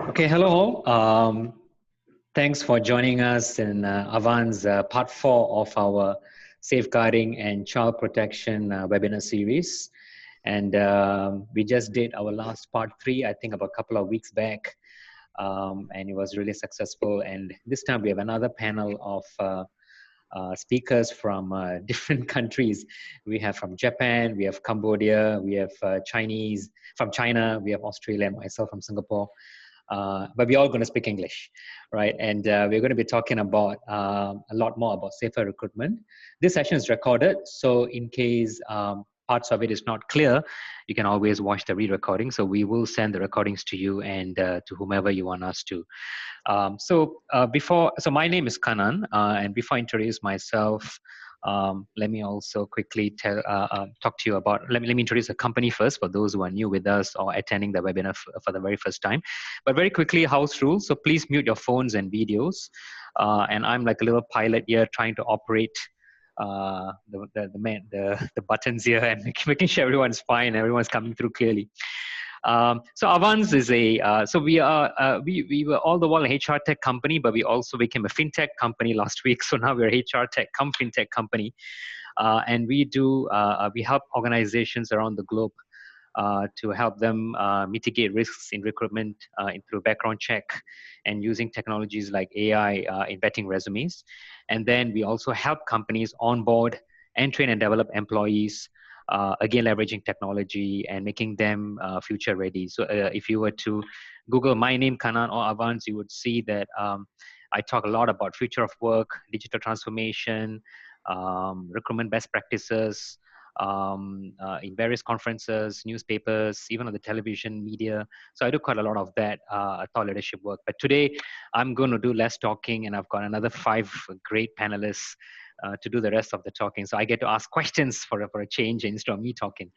Okay, hello. Thanks for joining us in Avvanz part 4 of our Safeguarding and Child Protection webinar series. And we just did our last part 3, I think about a couple of weeks back. And it was really successful. And this time we have another panel of speakers from different countries. We have from Japan, we have Cambodia, we have Chinese from China, we have Australia, and myself from Singapore. But we're all going to speak English, right? And we're going to be talking about a lot more about safer recruitment. This session is recorded, so in case parts of it is not clear, you can always watch the re-recording. So we will send the recordings to you and to whomever you want us to. So my name is Kanan, and before I introduce myself, let me also quickly talk to you about, let me introduce the company first for those who are new with us or attending the webinar for the very first time. But very quickly, house rules. So please mute your phones and videos. And I'm like a little pilot here trying to operate the buttons here and making sure everyone's fine, everyone's coming through clearly. So Avvanz is we were all the while an HR tech company, but we also became a fintech company last week. So now we're a HR tech come fintech company, and we help organizations around the globe to help them mitigate risks in recruitment through background check and using technologies like AI in vetting resumes. And then we also help companies onboard and train and develop employees, again, leveraging technology and making them future ready. So if you were to Google my name, Kanan or Avvanz, you would see that I talk a lot about future of work, digital transformation, recruitment best practices, in various conferences, newspapers, even on the television media. So I do quite a lot of that thought leadership work. But today I'm going to do less talking, and I've got another 5 great panelists to do the rest of the talking. So I get to ask questions for a change instead of me talking.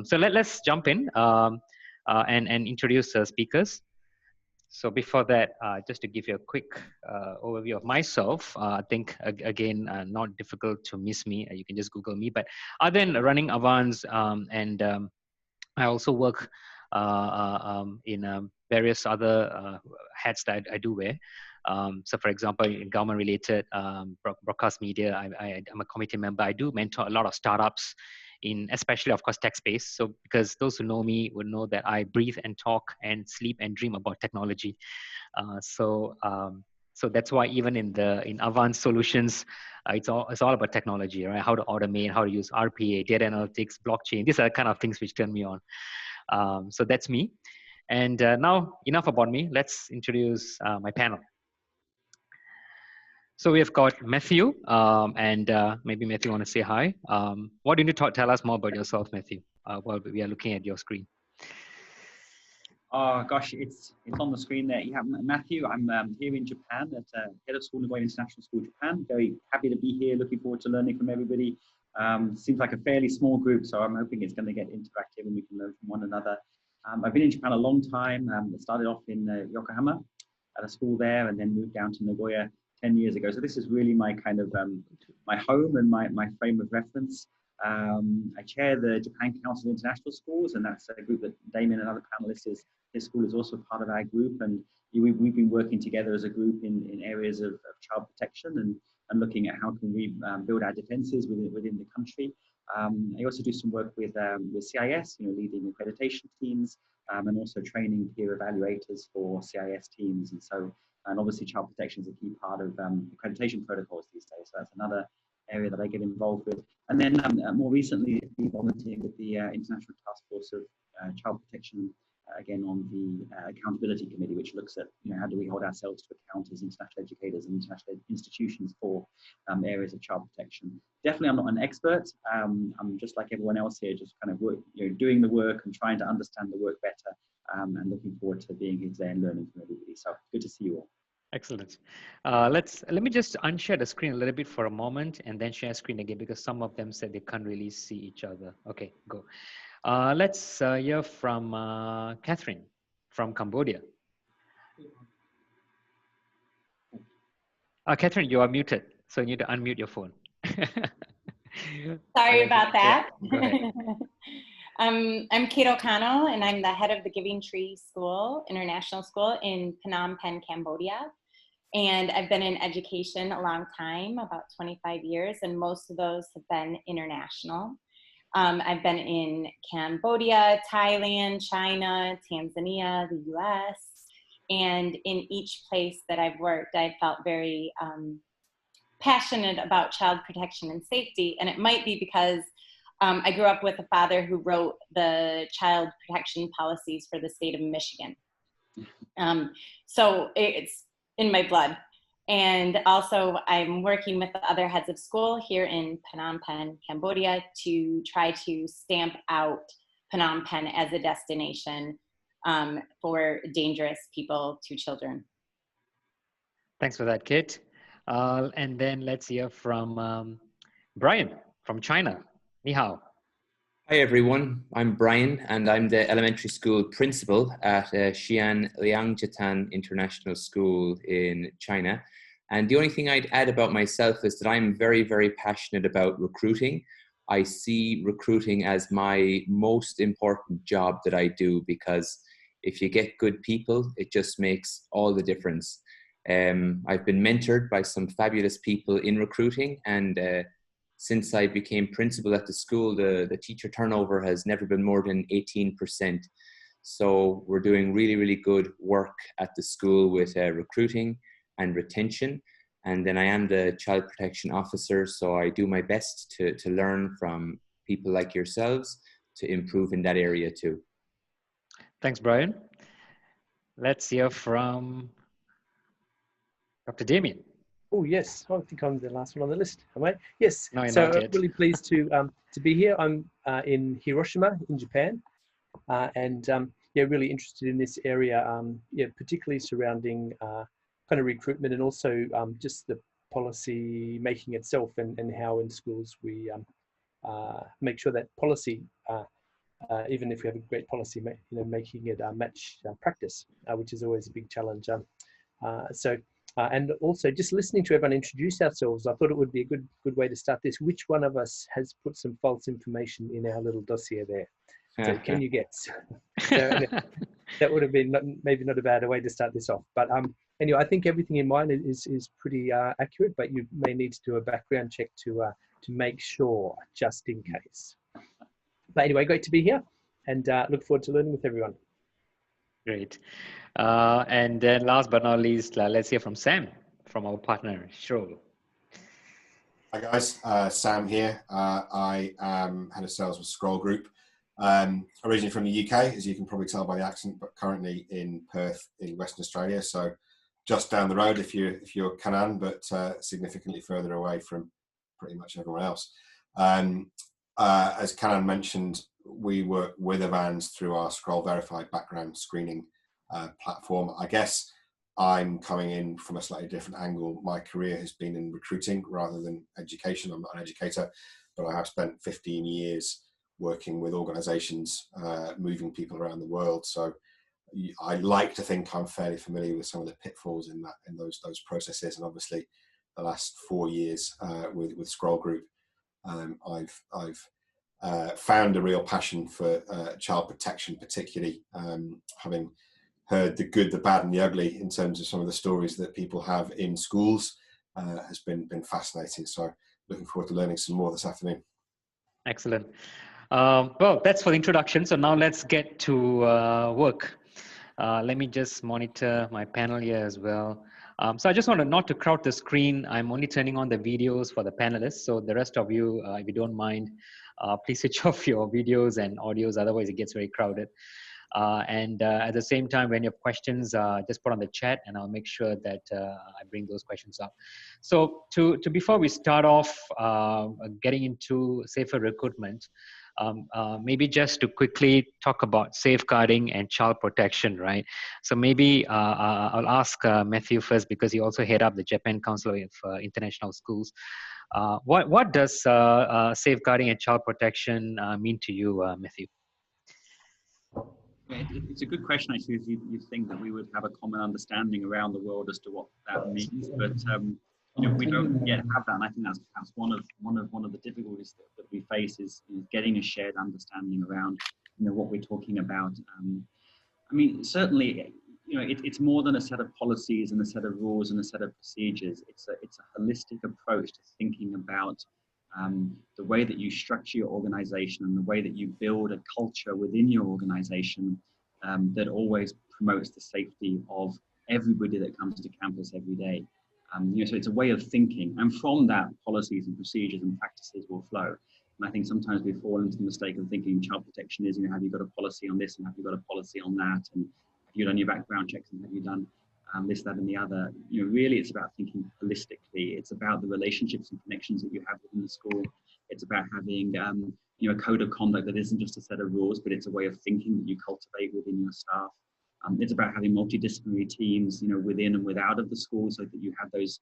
So let's jump in and introduce the speakers. So before that, just to give you a quick overview of myself, I think, again, not difficult to miss me. You can just Google me. But other than running Avvanz, I also work in various other hats that I do wear. So for example, in government-related broadcast media, I'm a committee member. I do mentor a lot of startups in, especially, of course, tech space. So because those who know me would know that I breathe and talk and sleep and dream about technology. So that's why even in Avvanz Solutions, it's all about technology, right? How to automate, how to use RPA, data analytics, blockchain. These are the kind of things which turn me on. So that's me. And now enough about me. Let's introduce my panel. So we've got Matthew, and maybe Matthew want to say hi. What do you need to tell us more about yourself, Matthew, while we are looking at your screen? Oh gosh, it's on the screen there. You have Matthew. I'm here in Japan at Head of School Nagoya International School, Japan. Very happy to be here. Looking forward to learning from everybody. Seems like a fairly small group, so I'm hoping it's going to get interactive and we can learn from one another. I've been in Japan a long time. I started off in Yokohama at a school there, and then moved down to Nagoya 10 years ago. So this is really my kind of my home and my frame of reference. I chair the Japan Council of International Schools, and that's a group that Damien and other panelists his school is also part of our group, and we've been working together as a group in areas of child protection and looking at how can we build our defences within the country. I also do some work with CIS, leading accreditation teams, and also training peer evaluators for CIS teams, and obviously child protection is a key part of accreditation protocols these days. So that's another area that I get involved with. And then more recently, I've been volunteering with the International Task Force of Child Protection, again on the Accountability Committee, which looks at how do we hold ourselves to account as international educators and international institutions for areas of child protection. Definitely, I'm not an expert. I'm just like everyone else here, just kind of doing the work and trying to understand the work better, and looking forward to being here today and learning from everybody. So good to see you all. Excellent. Let me just unshare the screen a little bit for a moment and then share screen again, because some of them said they can't really see each other. Okay, go. Let's hear from Kathryn from Cambodia. Kathryn, you are muted, so you need to unmute your phone. Sorry about that. Yeah, go ahead. I'm Kate O'Connell, and I'm the head of the Giving Tree School, International School in Phnom Penh, Cambodia. And I've been in education a long time, about 25 years, and most of those have been international. I've been in Cambodia, Thailand, China, Tanzania, the US, and in each place that I've worked, I felt very passionate about child protection and safety. And it might be because I grew up with a father who wrote the child protection policies for the state of Michigan. So it's in my blood. And also I'm working with the other heads of school here in Phnom Penh, Cambodia, to try to stamp out Phnom Penh as a destination for dangerous people to children. Thanks for that, Kate. And then let's hear from Brian from China. Ni hao. Hi everyone, I'm Brian and I'm the elementary school principal at Xi'an Liangjitan International School in China. And the only thing I'd add about myself is that I'm very, very passionate about recruiting. I see recruiting as my most important job that I do, because if you get good people, it just makes all the difference. I've been mentored by some fabulous people in recruiting, and since I became principal at the school, the teacher turnover has never been more than 18%. So we're doing really, really good work at the school with recruiting and retention. And then I am the child protection officer, so I do my best to learn from people like yourselves to improve in that area too. Thanks, Brian. Let's hear from Dr. Damien. Oh yes, I think I'm the last one on the list. Am I? Yes. No, you're so not I'm yet. really pleased to be here. I'm in Hiroshima in Japan, and yeah, really interested in this area. Yeah, particularly surrounding kind of recruitment, and also just the policy making itself, and how in schools we make sure that policy, even if we have a great policy, making it match practice, which is always a big challenge. And also just listening to everyone introduce ourselves, I thought it would be a good way to start this. Which one of us has put some false information in our little dossier there? So can you guess? So, that would have been maybe not a bad way to start this off. But anyway, I think everything in mine is pretty accurate, but you may need to do a background check to make sure, just in case. But anyway, great to be here, and look forward to learning with everyone. Great. And then last but not least, let's hear from Sam, from our partner, Shro. Hi guys, Sam here. I am head of sales with Scroll Group. Originally from the UK, as you can probably tell by the accent, but currently in Perth in Western Australia. So just down the road if you're Kanan, but significantly further away from pretty much everyone else. As Kanan mentioned, we work with Avvanz through our Scroll Verified background screening platform. I guess I'm coming in from a slightly different angle. My career has been in recruiting rather than education. I'm not an educator, but I have spent 15 years working with organizations, moving people around the world. So I like to think I'm fairly familiar with some of the pitfalls in those processes. And obviously the last 4 years with Scroll Group, I've found a real passion for child protection, particularly having heard the good, the bad and the ugly in terms of some of the stories that people have in schools has been fascinating. So looking forward to learning some more this afternoon. Excellent. Well, that's for the introduction. So now let's get to work. Let me just monitor my panel here as well. So I just want not to crowd the screen. I'm only turning on the videos for the panelists. So the rest of you, if you don't mind, please switch off your videos and audios. Otherwise, it gets very crowded. And at the same time, when you have questions, just put on the chat and I'll make sure that I bring those questions up. So before we start off getting into safer recruitment, maybe just to quickly talk about safeguarding and child protection, right? So maybe I'll ask Matthew first, because he also head up the Japan Council of International Schools. What does safeguarding and child protection mean to you, Matthew? Yeah, it's a good question, actually. You'd think that we would have a common understanding around the world as to what that means, but We don't yet have that, and I think that's perhaps one of the difficulties that we face is getting a shared understanding around what we're talking about. I mean, certainly, it's more than a set of policies and a set of rules and a set of procedures. It's a holistic approach to thinking about the way that you structure your organization and the way that you build a culture within your organization that always promotes the safety of everybody that comes to campus every day. So it's a way of thinking, and from that, policies and procedures and practices will flow. And I think sometimes we fall into the mistake of thinking child protection is, have you got a policy on this and have you got a policy on that, and have you done your background checks and have you done this, that, and the other. Really, it's about thinking holistically. It's about the relationships and connections that you have within the school. It's about having a code of conduct that isn't just a set of rules, but it's a way of thinking that you cultivate within your staff. It's about having multidisciplinary teams, within and without of the school, so that you have those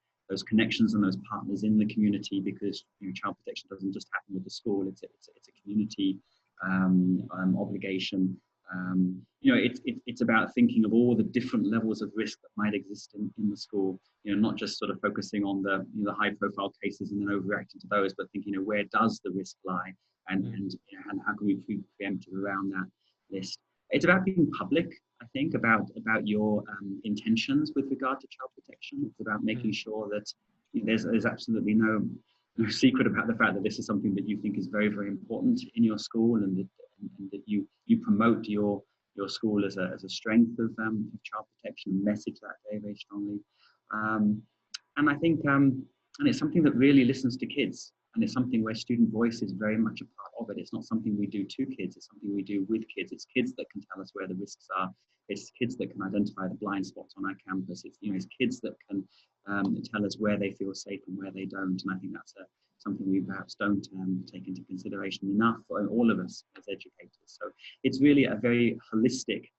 connections and those partners in the community, because child protection doesn't just happen with the school. It's a community obligation. It's about thinking of all the different levels of risk that might exist in the school. Not just sort of focusing on the high-profile cases and then overreacting to those, but thinking, where does the risk lie, and how can we be preemptive around that list. It's about being public, I think, about your intentions with regard to child protection. It's about making sure that there's absolutely no secret about the fact that this is something that you think is very, very important in your school, and that you promote your school as a strength of child protection and message that very, very strongly. And I think, and it's something that really listens to kids. And it's something where student voice is very much a part of it. It's not something we do to kids, it's something we do with kids. It's kids that can tell us where the risks are. It's kids that can identify the blind spots on our campus. It's kids that can tell us where they feel safe and where they don't. And I think that's something we perhaps don't take into consideration enough for all of us as educators. So it's really a very holistic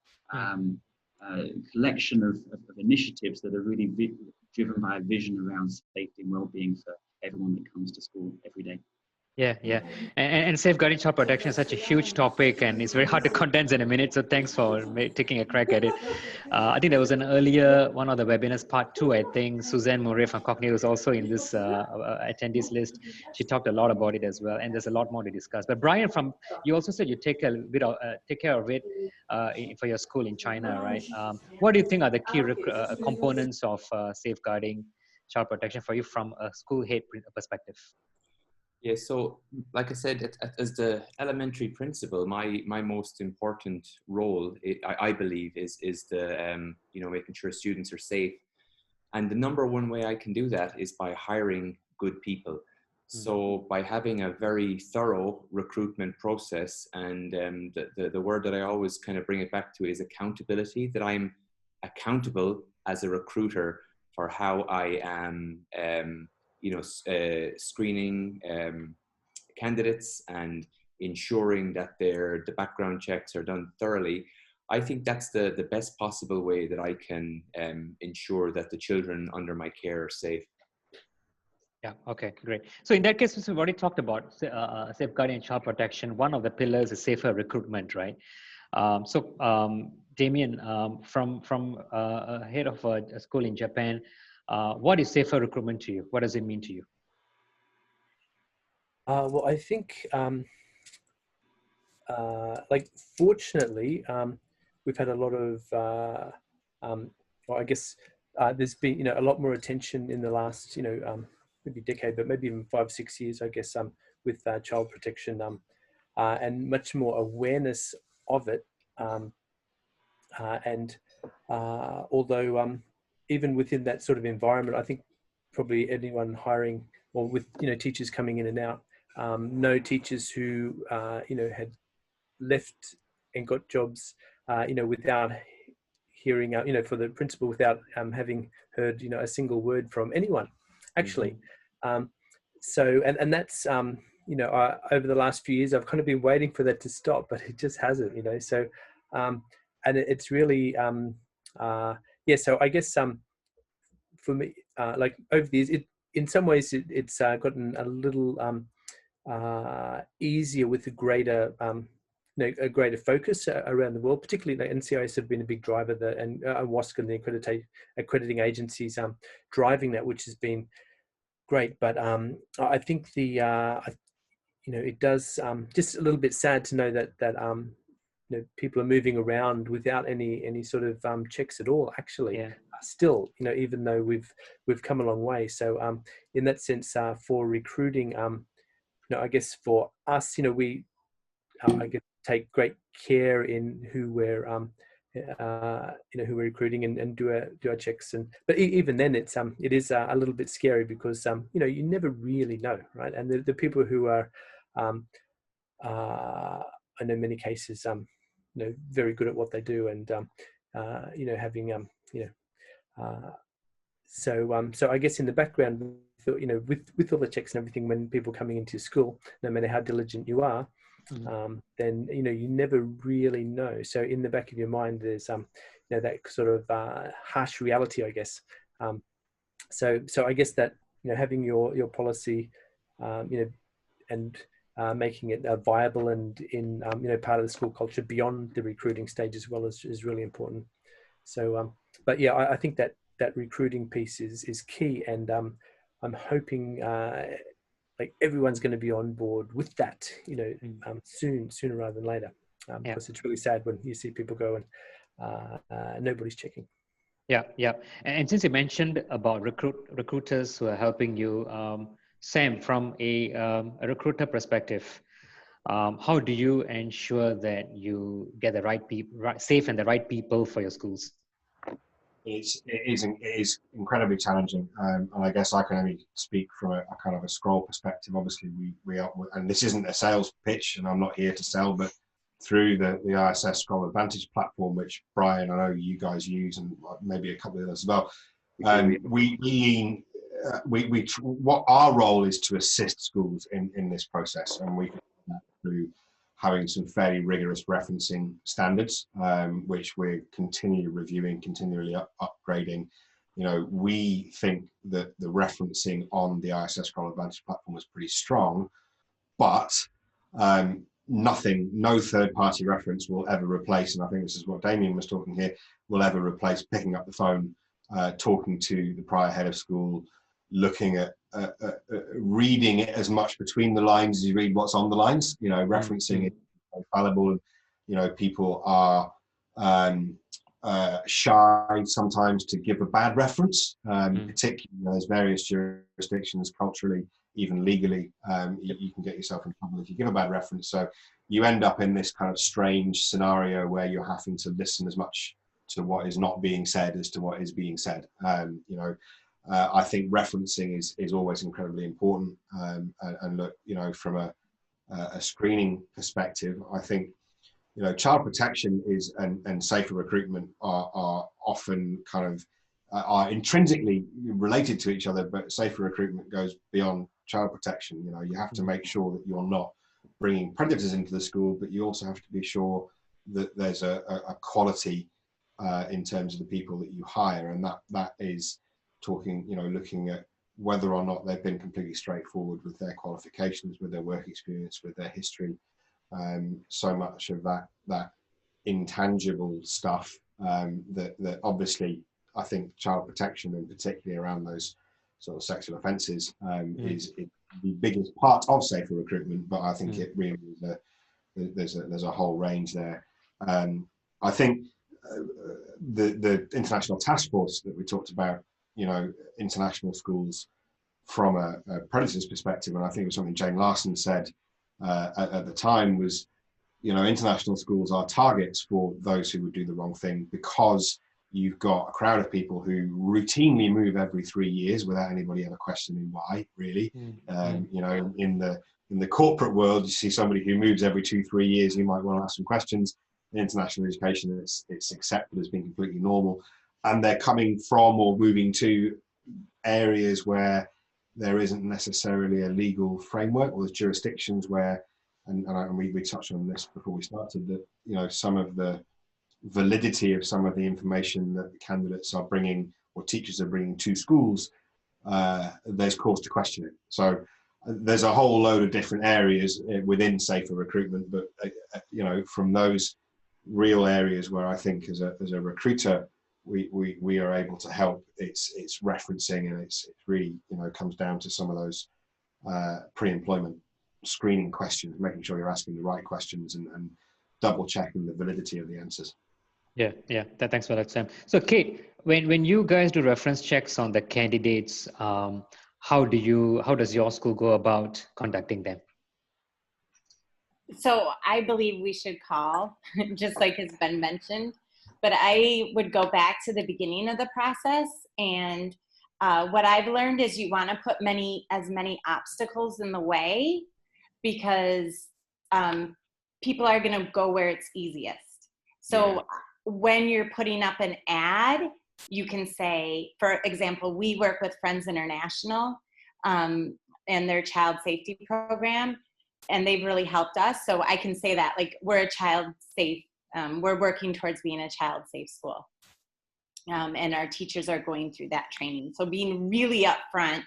collection of initiatives that are really driven by a vision around safety and well-being for everyone that comes to school every day. Yeah. And safeguarding child protection is such a huge topic, and it's very hard to condense in a minute. So thanks for taking a crack at it. I think there was an earlier one of the webinars, part 2. I think Suzanne Murray from Cockney was also in this attendees list. She talked a lot about it as well, and there's a lot more to discuss. But Brian, you also said you take care of it for your school in China, right? What do you think are the key components of safeguarding child protection for you from a school head perspective? Yeah, so like I said, as the elementary principal, my most important role, I believe, is the making sure students are safe. And the number one way I can do that is by hiring good people. So by having a very thorough recruitment process, and the word that I always kind of bring it back to is accountability, that I'm accountable as a recruiter for how I am screening candidates and ensuring that the background checks are done thoroughly. I think that's the best possible way that I can ensure that the children under my care are safe. Yeah, okay, great. So in that case, we've already talked about safeguarding child protection. One of the pillars is safer recruitment, right? Damien, from head of a school in Japan, what is safer recruitment to you? What does it mean to you? Well, I think, fortunately, we've had a lot of, there's been, a lot more attention in the last, maybe decade, but maybe even 5-6 years, I guess, with child protection, and much more awareness of it. Although even within that sort of environment, I think probably anyone hiring, or with teachers coming in and out, know teachers who had left and got jobs without hearing for the principal, without having heard a single word from anyone actually. So that's over the last few years I've kind of been waiting for that to stop, but it just hasn't, so and it's really so I guess for me, like over the years, in some ways it's gotten a little easier with a greater focus around the world, particularly the NCIS have been a big driver, and WASC and the accrediting agencies driving that, which has been great. But I think it does just a little bit sad to know that people are moving around without any sort of checks at all. Actually, Yeah. Still, even though we've come a long way. So in that sense, for recruiting, I guess for us, we I guess take great care in who we're who we're recruiting and do our checks. But even then, it is a little bit scary because you never really know, right? And the people who are I know in many cases very good at what they do, and having so I guess in the background, with all the checks and everything, when people coming into school, no matter how diligent you are, then you never really know. So in the back of your mind, there's that sort of harsh reality, I guess. So I guess that having your policy, and making it viable and in part of the school culture beyond the recruiting stage as well is really important. So but yeah, I think that recruiting piece is key, and I'm hoping like everyone's going to be on board with that, sooner rather than later, because it's really sad when you see people go and nobody's checking. Yeah. And since you mentioned about recruiters who are helping you, Sam, from a recruiter perspective, how do you ensure that you get the right people, safe and the right people for your schools? It is incredibly challenging, and I guess I can only speak from a kind of a scroll perspective. Obviously, we are, and this isn't a sales pitch, and I'm not here to sell, but through the ISS Scroll Advantage platform, which Brian, I know you guys use, and maybe a couple of others as well. What our role is to assist schools in this process, and we can do that through having some fairly rigorous referencing standards, which we're continually reviewing, continually upgrading. We think that the referencing on the ISS Scroll Advantage platform is pretty strong, but no third-party reference will ever replace, and I think this is what Damien was talking here, will ever replace picking up the phone, talking to the prior head of school, looking at reading it as much between the lines as you read what's on the lines. Referencing it is fallible, and people are shy sometimes to give a bad reference, particularly there's various jurisdictions culturally, even legally, you can get yourself in trouble if you give a bad reference. So you end up in this kind of strange scenario where you're having to listen as much to what is not being said as to what is being said. I think referencing is always incredibly important. And look, from a screening perspective, I think, child protection and safer recruitment are often kind of are intrinsically related to each other, but safer recruitment goes beyond child protection. You have to make sure that you're not bringing predators into the school, but you also have to be sure that there's a quality in terms of the people that you hire, and that is talking, looking at whether or not they've been completely straightforward with their qualifications, with their work experience, with their history. So much of that intangible stuff that obviously I think child protection, and particularly around those sort of sexual offences, is the biggest part of safer recruitment. But I think it really is there's a whole range there. I think the international task force that we talked about, international schools from a predator's perspective, and I think it was something Jane Larson said at the time, was, international schools are targets for those who would do the wrong thing, because you've got a crowd of people who routinely move every 3 years without anybody ever questioning why, really. In the corporate world, you see somebody who moves every 2-3 years, you might want to ask some questions. In international education, it's accepted as being completely normal. And they're coming from or moving to areas where there isn't necessarily a legal framework, or there's jurisdictions where, and we touched on this before we started, that some of the validity of some of the information that the candidates are bringing or teachers are bringing to schools, there's cause to question it. So there's a whole load of different areas within safer recruitment, but from those real areas where I think as a recruiter, we are able to help. It's referencing, and it's really, you know, comes down to some of those pre-employment screening questions, making sure you're asking the right questions and double checking the validity of the answers. Yeah, thanks for that, Sam. So Kate, when you guys do reference checks on the candidates, how does your school go about conducting them? So I believe we should call, just like has been mentioned, but I would go back to the beginning of the process. And what I've learned is you want to put as many obstacles in the way, because people are going to go where it's easiest. So when you're putting up an ad, you can say, for example, we work with Friends International and their child safety program, and they've really helped us. So I can say that, like, we're a child safe, we're working towards being a child safe school. And our teachers are going through that training. So being really upfront,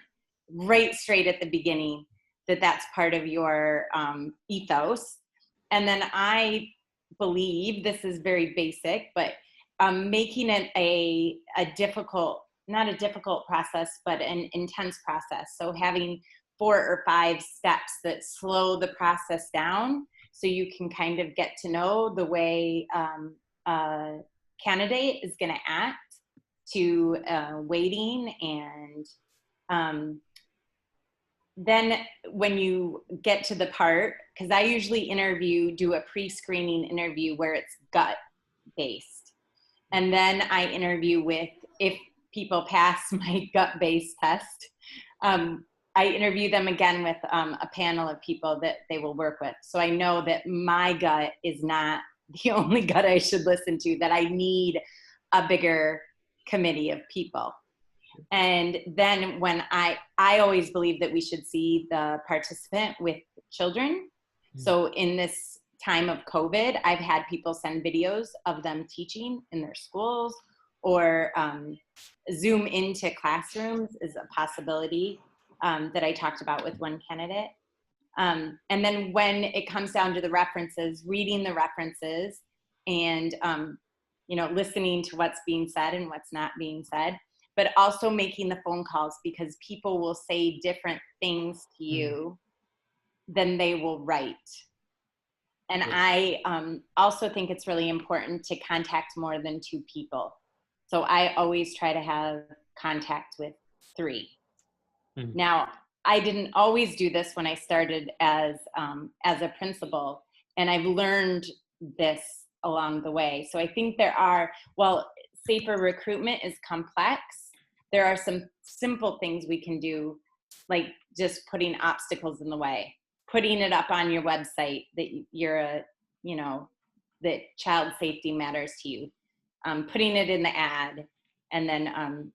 right straight at the beginning, that's part of your ethos. And then I believe, this is very basic, but making it not a difficult process, but an intense process. So having 4 or 5 steps that slow the process down, so you can kind of get to know the way a candidate is going to act, to waiting. And then when you get to the part, because I usually do a pre-screening interview where it's gut-based. And then I interview if people pass my gut-based test, I interview them again with a panel of people that they will work with. So I know that my gut is not the only gut I should listen to, that I need a bigger committee of people. And then when I always believe that we should see the participant with children. So in this time of COVID, I've had people send videos of them teaching in their schools, or Zoom into classrooms is a possibility that I talked about with one candidate. And then when it comes down to the references, reading the references and, listening to what's being said and what's not being said, but also making the phone calls, because people will say different things to you than they will write. And I also think it's really important to contact more than 2 people. So I always try to have contact with 3. Now, I didn't always do this when I started as a principal, and I've learned this along the way. So I think SAFER recruitment is complex. There are some simple things we can do, like just putting obstacles in the way, putting it up on your website that that child safety matters to you, putting it in the ad, and then,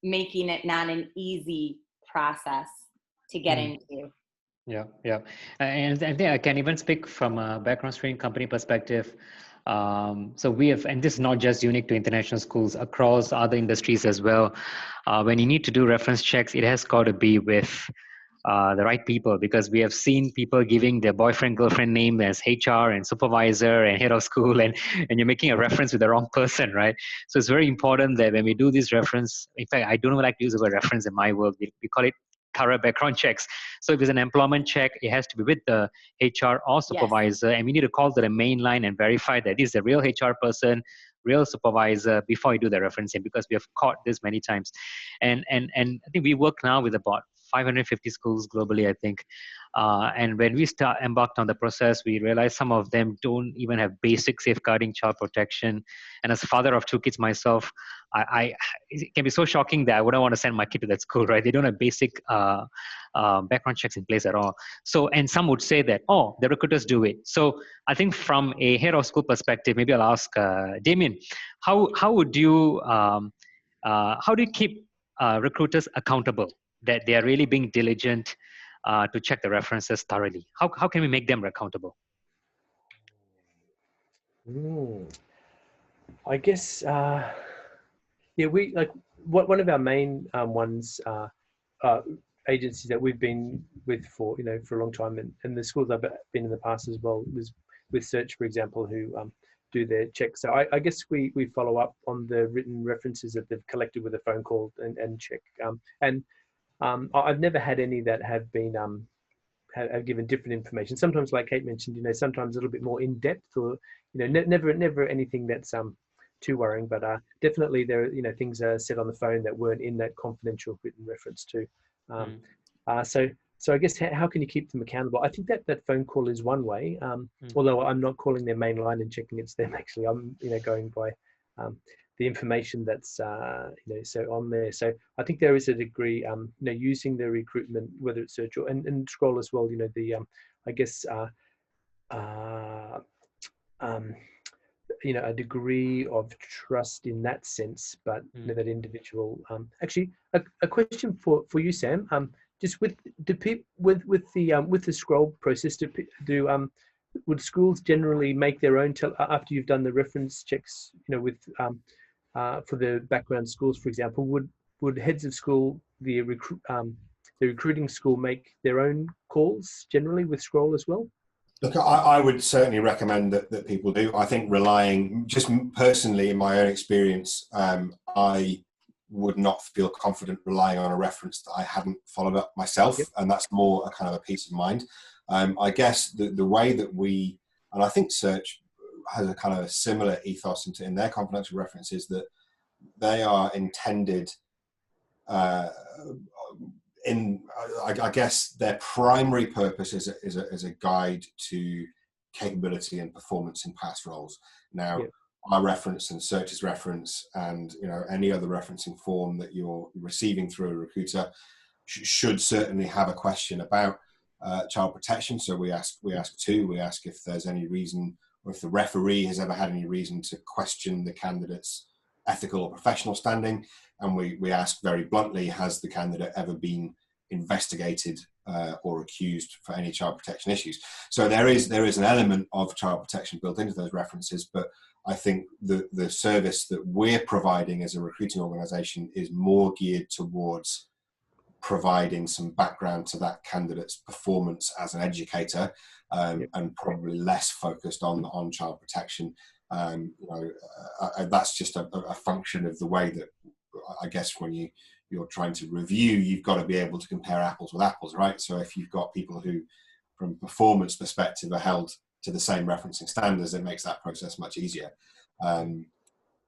making it not an easy process to get into. Yeah. And I think I can even speak from a background screening company perspective. So we have, and this is not just unique to international schools, across other industries as well. When you need to do reference checks, it has got to be with the right people, because we have seen people giving their boyfriend, girlfriend name as HR and supervisor and head of school, and you're making a reference with the wrong person, right? So it's very important that when we do this reference, in fact, I don't even like to use the word reference in my world. We call it thorough background checks. So if it's an employment check, it has to be with the HR or supervisor, and we need to call to the main line and verify that this is a real HR person, real supervisor, before you do the referencing, because we have caught this many times. And I think we work now with about 550 schools globally, I think. And when we embarked on the process, we realized some of them don't even have basic safeguarding child protection. And as a father of 2 kids myself, it can be so shocking that I wouldn't want to send my kid to that school, right? They don't have basic background checks in place at all. So, and some would say that, the recruiters do it. So I think from a head of school perspective, maybe I'll ask Damien, how do you keep recruiters accountable, that they are really being diligent to check the references thoroughly? How can we make them accountable? I guess, we like one of our main ones, agencies that we've been with for a long time, and the schools I've been in the past as well, was with Search, for example, who do their checks. So I guess we follow up on the written references that they've collected with a phone call and check. I've never had any that have been have given different information. Sometimes, like Kate mentioned, sometimes a little bit more in depth, or never anything that's too worrying. But definitely there are things said on the phone that weren't in that confidential written reference too. So I guess how can you keep them accountable? I think that phone call is one way. Although I'm not calling their main line and checking it's them. Actually, I'm going by the information that's so on there. So I think there is a degree using the recruitment, whether it's search or and scroll as well. I guess a degree of trust in that sense, but that individual. Actually, a question for you, Sam. Just with the scroll process, would schools generally make their own after you've done the reference checks? For the background schools, for example, would heads of school, the recruiting school, make their own calls generally with scroll as well? Look, I would certainly recommend that people do. I think relying, just personally in my own experience, I would not feel confident relying on a reference that I hadn't followed up myself. Yep. And that's more a kind of a peace of mind. I guess the way that and I think Search has a kind of a similar ethos in their confidential references, that they are intended I guess their primary purpose is a guide to capability and performance in past roles. Now, yeah. Our reference and Search's reference and any other referencing form that you're receiving through a recruiter should certainly have a question about child protection. So we ask if there's any reason, or if the referee has ever had any reason to question the candidate's ethical or professional standing. And we ask very bluntly, has the candidate ever been investigated or accused for any child protection issues? So there is an element of child protection built into those references, but I think the service that we're providing as a recruiting organisation is more geared towards providing some background to that candidate's performance as an educator, and probably less focused on child protection. That's just a function of the way that, I guess, when you're trying to review, you've got to be able to compare apples with apples, right? So if you've got people who, from a performance perspective, are held to the same referencing standards, it makes that process much easier.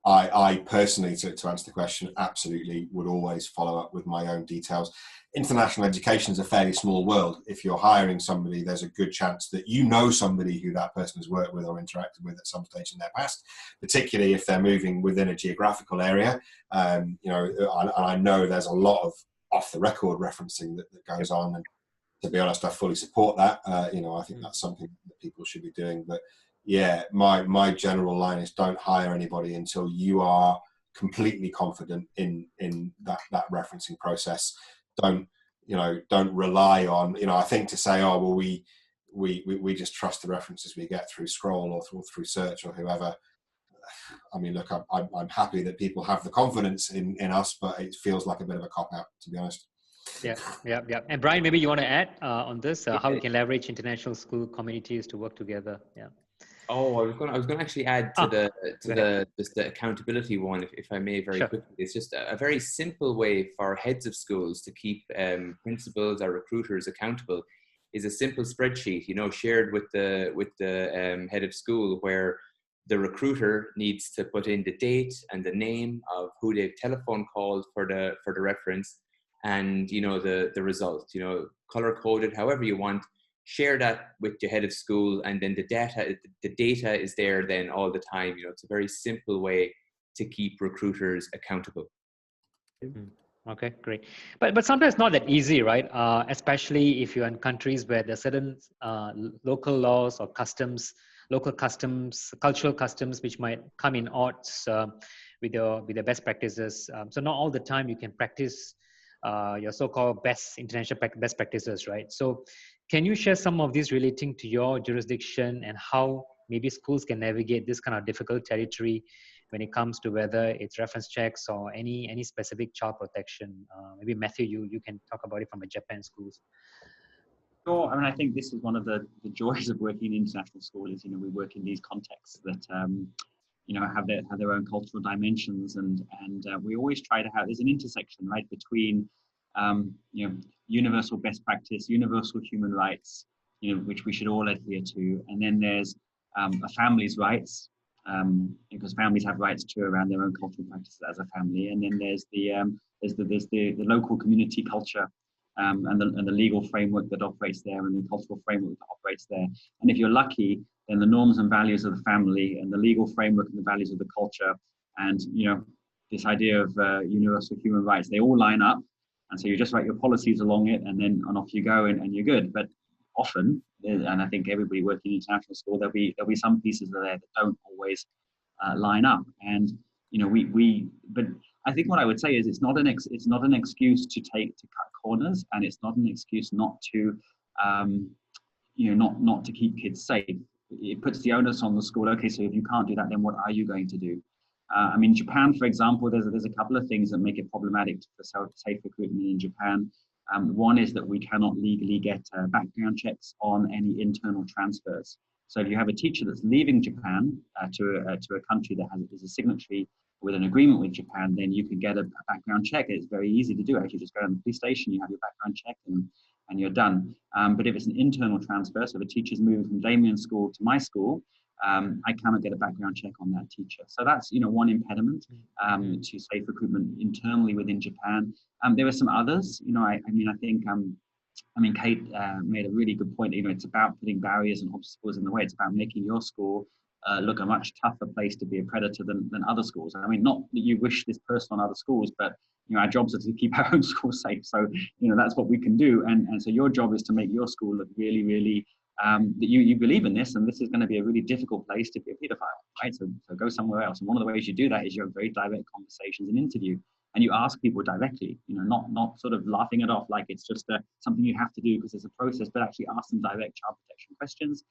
I personally, to answer the question, absolutely would always follow up with my own details. International education is a fairly small world. If you're hiring somebody, there's a good chance that somebody who that person has worked with or interacted with at some stage in their past, particularly if they're moving within a geographical area. And I know there's a lot of off-the-record referencing that goes on. And to be honest, I fully support that. I think that's something that people should be doing. But yeah, my general line is don't hire anybody until you are completely confident in that referencing process. Don't rely on, I think to say, oh, well, we just trust the references we get through Scroll or through Search or whoever. I mean, look, I'm happy that people have the confidence in us, but it feels like a bit of a cop-out, to be honest. Yeah. And Brian, maybe you want to add on this, how we can leverage international school communities to work together. Yeah. Oh, I was going to actually add to the accountability one, if I may, very quickly. It's just a very simple way for heads of schools to keep principals or recruiters accountable. Is a simple spreadsheet, shared with the head of school, where the recruiter needs to put in the date and the name of who they've telephone called for the reference, and the result, color coded, however you want. Share that with your head of school, and then the data is there then all the time. It's a very simple way to keep recruiters accountable. Okay, great. But sometimes not that easy, right? Especially if you're in countries where there's certain local laws or customs, local customs, cultural customs, which might come in odds with the best practices. So not all the time you can practice your so-called international best practices, right? So can you share some of these relating to your jurisdiction and how maybe schools can navigate this kind of difficult territory when it comes to whether it's reference checks or any specific child protection? Maybe Matthew, you can talk about it from a Japan schools. Sure. I mean, I think this is one of the joys of working in international school is, we work in these contexts that, have their own cultural dimensions, and we always try to have, there's an intersection, right, between, universal best practice, universal human rights, which we should all adhere to, and then there's a family's rights, because families have rights too around their own cultural practices as a family, and then there's the local community culture. And the legal framework that operates there, and the cultural framework that operates there. And if you're lucky, then the norms and values of the family and the legal framework and the values of the culture and, this idea of universal human rights, they all line up. And so you just write your policies along it, and off you go, and you're good. But often, and I think everybody working in international school, there'll be some pieces there that don't always line up. And, but I think what I would say is it's not an excuse to cut corners, and it's not an excuse not to not to keep kids safe. It puts the onus on the school. Okay, so if you can't do that, then what are you going to do? I mean, Japan, for example, there's a couple of things that make it problematic for safe recruitment in Japan. One is that we cannot legally get background checks on any internal transfers. So if you have a teacher that's leaving Japan to a country that is a signatory with an agreement with Japan, then you can get a background check. It's very easy to do. Actually, just go to the police station, you have your background check, and you're done. But if it's an internal transfer, so the teacher's moving from Damien's school to my school, I cannot get a background check on that teacher. So that's one impediment to safe recruitment internally within Japan. There are some others. I think Kate made a really good point. It's about putting barriers and obstacles in the way. It's about making your school look a much tougher place to be a predator than other schools. I mean, not that you wish this person on other schools, but our jobs are to keep our own school safe. So that's what we can do. And so your job is to make your school look really, really that you believe in this, and this is going to be a really difficult place to be a pedophile, right? So go somewhere else. And one of the ways you do that is you have very direct conversations and interview. And you ask people directly, not sort of laughing it off like it's just something you have to do because it's a process, but actually ask them direct child protection questions.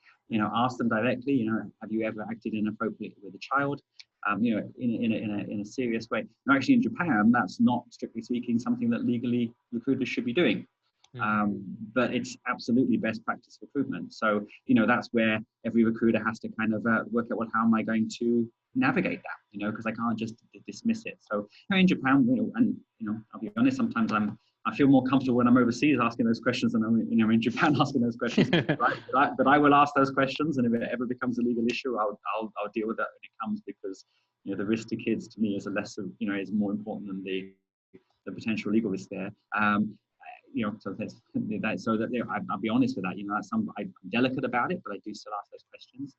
Ask them directly. Have you ever acted inappropriately with a child? In a serious way. Now, actually, in Japan, that's not strictly speaking something that legally recruiters should be doing. But it's absolutely best practice recruitment. So that's where every recruiter has to kind of work out, well, how am I going to navigate that, because I can't just dismiss it. So in Japan, I'll be honest, sometimes I feel more comfortable when I'm overseas asking those questions than I'm in Japan asking those questions. Right? But I will ask those questions, and if it ever becomes a legal issue, I'll deal with that when it comes, because the risk to kids to me is is more important than the potential legal risk there. I'll be honest with that. I'm delicate about it, but I do still ask those questions.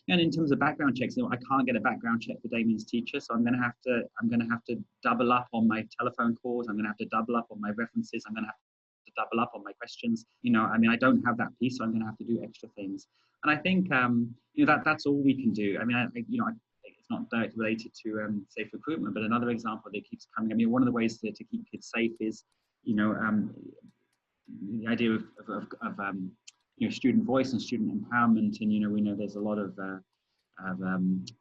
And in terms of background checks, I can't get a background check for Damien's teacher, so I'm going to have to double up on my telephone calls. I'm going to have to double up on my references. I'm going to have to double up on my questions. I don't have that piece, so I'm going to have to do extra things. And I think that's all we can do. It's not directly related to safe recruitment, but another example that keeps coming. One of the ways to keep kids safe is the idea of student voice and student empowerment, and we know there's a lot of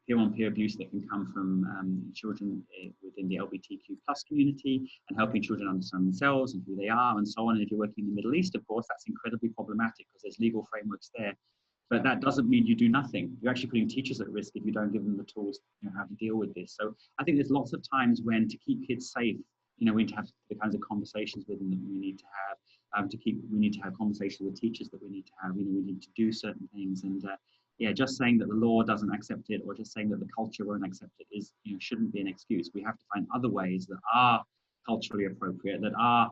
peer-on-peer abuse that can come from children within the LGBTQ+ community, and helping children understand themselves and who they are and so on. And if you're working in the Middle East, of course, that's incredibly problematic because there's legal frameworks there. But that doesn't mean you do nothing. You're actually putting teachers at risk if you don't give them the tools how to deal with this. So I think there's lots of times when, to keep kids safe, we need to have the kinds of conversations with them that we need to have. We need to have conversations with teachers that we need to have. We need to do certain things. And just saying that the law doesn't accept it, or just saying that the culture won't accept it, is shouldn't be an excuse. We have to find other ways that are culturally appropriate, that are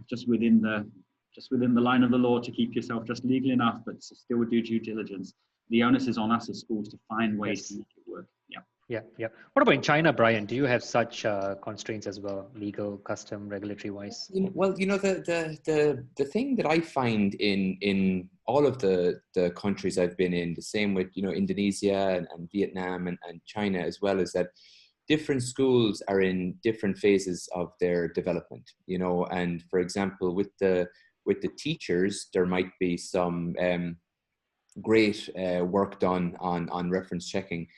just within the line of the law to keep yourself just legal enough, but to still do due diligence. The onus is on us as schools to find ways to make it work. Yeah. What about in China, Brian? Do you have such constraints as well, legal, custom, regulatory wise? Well, the thing that I find in all of the countries I've been in, the same with Indonesia and Vietnam and China as well, is that different schools are in different phases of their development. And for example, with the teachers, there might be some great work done on reference checking.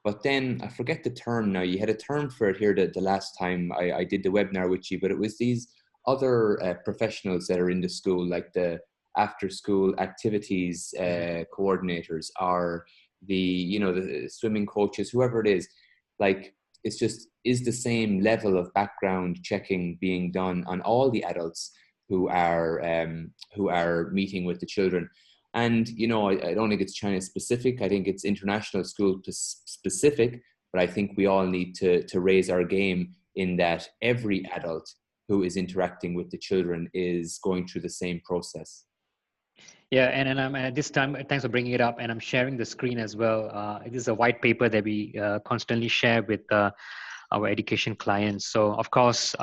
But then I forget the term now. You had a term for it here the last time I did the webinar with you, but it was these other professionals that are in the school, like the after school activities coordinators, or the swimming coaches, whoever it is, like, it's just, is the same level of background checking being done on all the adults who are meeting with the children? And, I don't think it's China specific. I think it's international school specific, but I think we all need to raise our game in that every adult who is interacting with the children is going through the same process. Yeah, and I'm at this time, thanks for bringing it up, and I'm sharing the screen as well. This is a white paper that we constantly share with our education clients. So of course,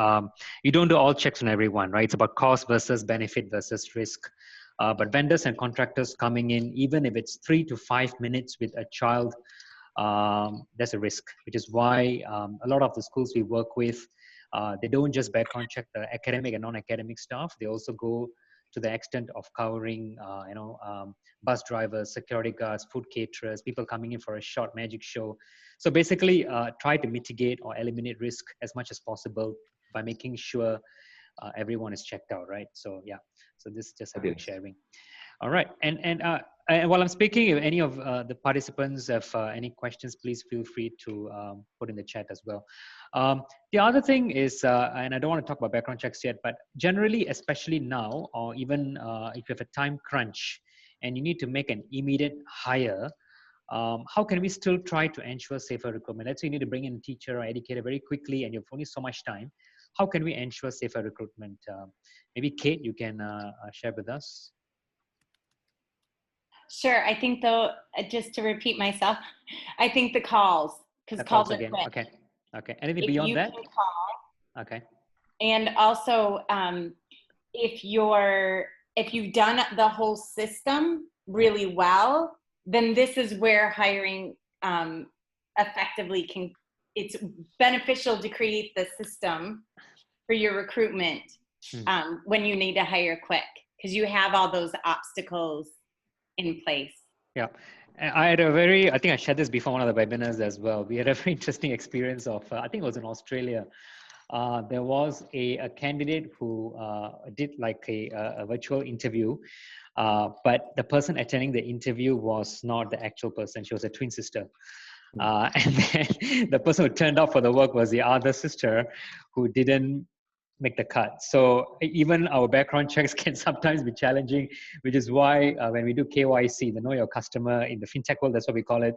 you don't do all checks on everyone, right? It's about cost versus benefit versus risk. But vendors and contractors coming in, even if it's 3 to 5 minutes with a child, there's a risk, which is why a lot of the schools we work with, they don't just background check the academic and non-academic staff. They also go to the extent of covering, bus drivers, security guards, food caterers, people coming in for a short magic show. So basically, try to mitigate or eliminate risk as much as possible by making sure everyone is checked out, right? So yeah, so this is just a quick sharing. All right, and while I'm speaking, if any of the participants have any questions, please feel free to put in the chat as well. The other thing is, and I don't want to talk about background checks yet, but generally, especially now, or even if you have a time crunch and you need to make an immediate hire, how can we still try to ensure safer recruitment? Let's say you need to bring in a teacher or educator very quickly and you have only so much time. How can we ensure safer recruitment? Maybe Kate, you can share with us. Sure. I think though, just to repeat myself, I think the calls, because calls are quick. Okay. Anything beyond that? Call, okay. And also, if you've done the whole system really well, then this is where hiring effectively it's beneficial to create the system for your recruitment when you need to hire quick, because you have all those obstacles in place. Yeah, I think I shared this before one of the webinars as well. We had a very interesting experience of, I think it was in Australia. There was a candidate who did like a virtual interview, but the person attending the interview was not the actual person. She was a twin sister. And then the person who turned up for the work was the other sister who didn't make the cut. So even our background checks can sometimes be challenging, which is why when we do KYC, the know your customer in the fintech world, that's what we call it,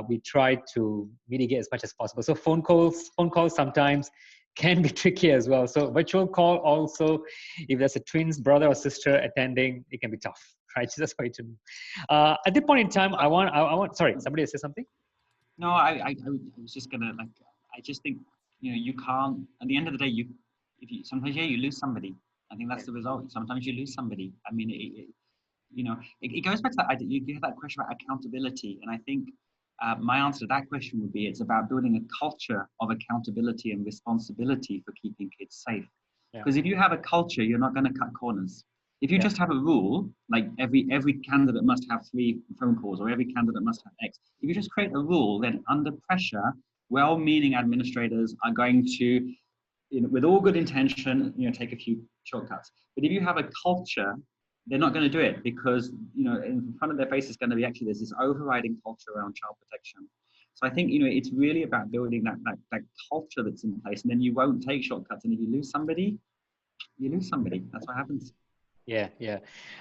we try to mitigate as much as possible. So phone calls sometimes can be tricky as well. So virtual call also, if there's a twins brother or sister attending, it can be tough, right? So that's why to at this point in time, I want. Sorry, somebody say something. No, I was just gonna I just think you can't. At the end of the day, sometimes you lose somebody. I think that's the result. Sometimes you lose somebody. I mean, it goes back to that. You have that question about accountability, and I think my answer to that question would be it's about building a culture of accountability and responsibility for keeping kids safe. Because if you have a culture, you're not going to cut corners. If you just have a rule, like every candidate must have 3 phone calls or every candidate must have X, if you just create a rule, then under pressure, well-meaning administrators are going to, with all good intention, take a few shortcuts. But if you have a culture, they're not going to do it because, in front of their face is going to be there's this overriding culture around child protection. So I think, it's really about building that culture that's in place, and then you won't take shortcuts. And if you lose somebody, you lose somebody. That's what happens. Yeah.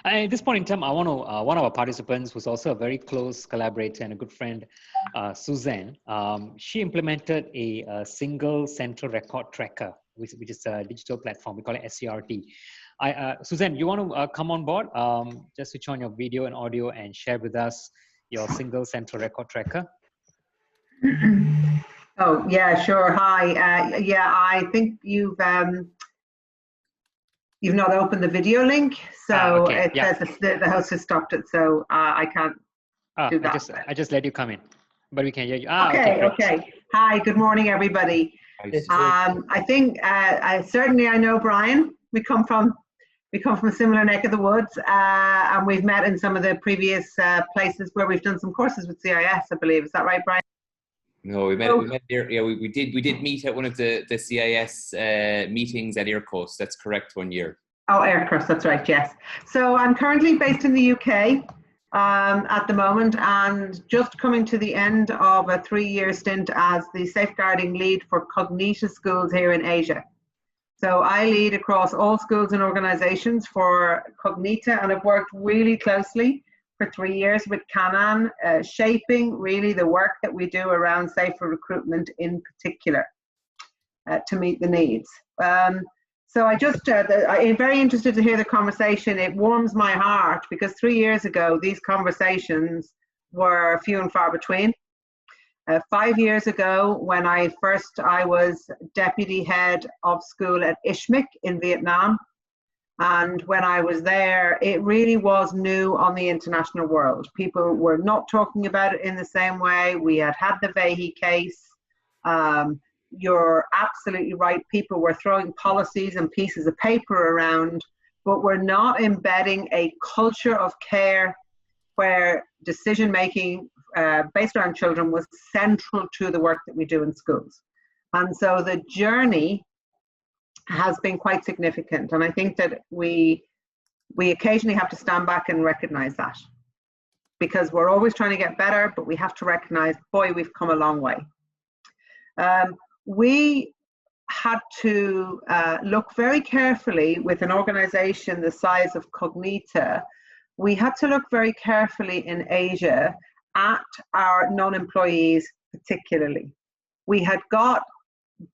At this point in time, I want to, one of our participants who's also a very close collaborator and a good friend, Suzanne, she implemented a single central record tracker, which is a digital platform. We call it SCRT. Suzanne, you want to come on board? Just switch on your video and audio and share with us your single central record tracker. Oh, yeah, sure. Hi. Yeah, I think you've not opened the video link, so it says the host has stopped it, so I can't do that. I just let you come in, but we can hear you. Okay. Hi, good morning, everybody. I think certainly I know Brian. We come from a similar neck of the woods, and we've met in some of the previous places where we've done some courses with CIS, I believe. Is that right, Brian? No, we met there. Yeah, we did meet at one of the CIS meetings at Aircoast. That's correct, one year. Oh, Aircrest, that's right, yes. So I'm currently based in the UK at the moment, and just coming to the end of a 3-year stint as the safeguarding lead for Cognita schools here in Asia. So I lead across all schools and organizations for Cognita, and I've worked really closely for 3 years with Canan, shaping really the work that we do around safer recruitment in particular to meet the needs. So I'm very interested to hear the conversation. It warms my heart because 3 years ago, these conversations were few and far between. 5 years ago, when I was deputy head of school at ISHMIC in Vietnam. And when I was there, it really was new on the international world. People were not talking about it in the same way. We had the Vahey case. You're absolutely right. People were throwing policies and pieces of paper around, but we're not embedding a culture of care where decision-making based around children was central to the work that we do in schools. And so the journey has been quite significant. And I think that we occasionally have to stand back and recognize that, because we're always trying to get better, but we have to recognize, boy, we've come a long way. We had to look very carefully with an organization the size of Cognita. We had to look very carefully in Asia at our non-employees particularly. We had got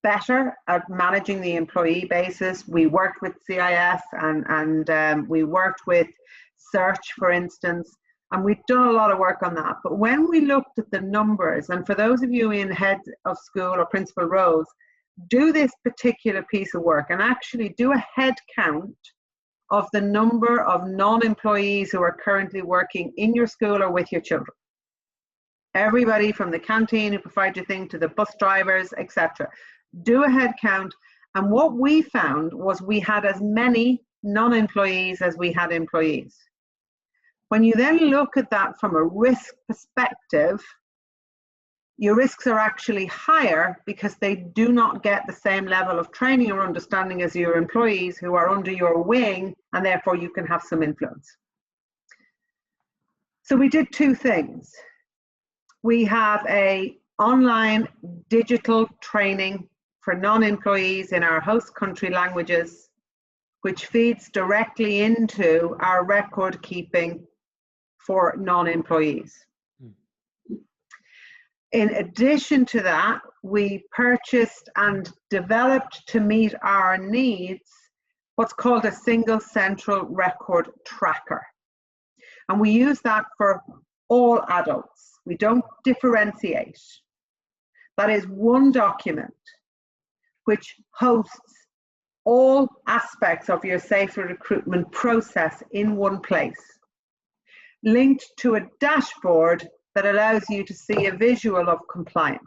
better at managing the employee basis. We worked with CIS and we worked with Search, for instance, and we've done a lot of work on that. But when we looked at the numbers, and for those of you in head of school or principal roles, do this particular piece of work and actually do a head count of the number of non-employees who are currently working in your school or with your children. Everybody from the canteen who provide your thing to the bus drivers, etc. Do a head count, and what we found was we had as many non-employees as we had employees. When you then look at that from a risk perspective, your risks are actually higher because they do not get the same level of training or understanding as your employees who are under your wing, and therefore you can have some influence. So we did two things. We have an online digital training for non-employees in our host country languages, which feeds directly into our record keeping for non-employees. In addition to that, we purchased and developed to meet our needs what's called a single central record tracker. And we use that for all adults. We don't differentiate. That is one document which hosts all aspects of your safer recruitment process in one place, linked to a dashboard that allows you to see a visual of compliance.